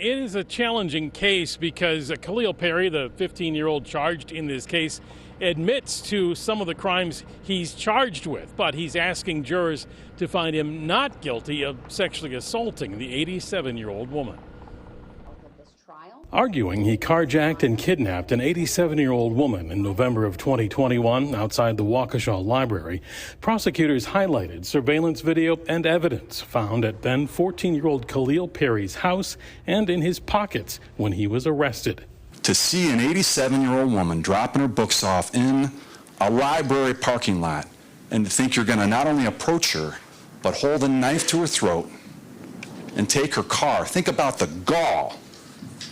it is a challenging case because Khalil Perry, the 15-year-old charged in this case, admits to some of the crimes he's charged with, but he's asking jurors to find him not guilty of sexually assaulting the 87-year-old woman. Arguing he carjacked and kidnapped an 87-year-old woman in November of 2021 outside the Waukesha Library, prosecutors highlighted surveillance video and evidence found at then 14-year-old Khalil Perry's house and in his pockets when he was arrested. To see an 87-year-old woman dropping her books off in a library parking lot and to think you're going to not only approach her, but hold a knife to her throat and take her car. Think about the gall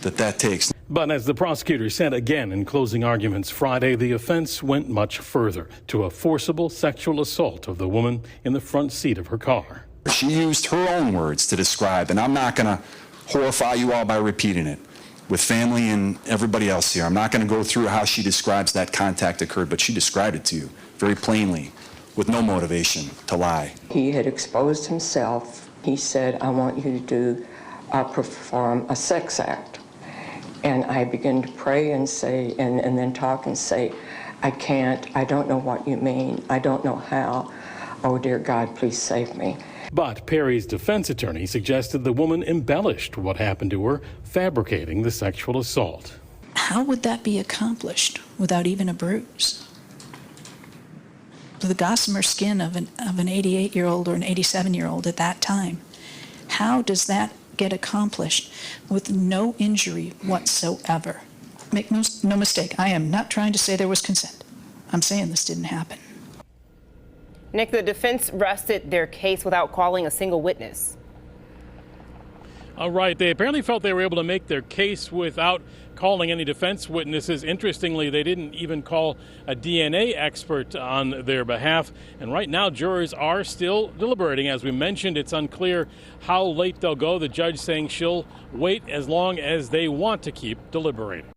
that takes. But as the prosecutor said again in closing arguments Friday, the offense went much further to a forcible sexual assault of the woman in the front seat of her car. She used her own words to describe, and I'm not going to horrify you all by repeating it with family and everybody else here. I'm not going to go through how she describes that contact occurred, but she described it to you very plainly with no motivation to lie. He had exposed himself. He said, I want you to perform a sex act. And I began to pray and say, and then talk and say, I can't, I don't know what you mean, I don't know how. Oh, dear God, please save me. But Perry's defense attorney suggested the woman embellished what happened to her, fabricating the sexual assault. How would that be accomplished without even a bruise? The gossamer skin of an 88-year-old or an 87-year-old at that time, how does that get accomplished with no injury whatsoever? Make no mistake, I am not trying to say there was consent. I'm saying this didn't happen. Nick, the defense rested their case without calling a single witness. All right, they apparently felt they were able to make their case without calling any defense witnesses. Interestingly, they didn't even call a DNA expert on their behalf. And right now, jurors are still deliberating. As we mentioned, it's unclear how late they'll go. The judge saying she'll wait as long as they want to keep deliberating.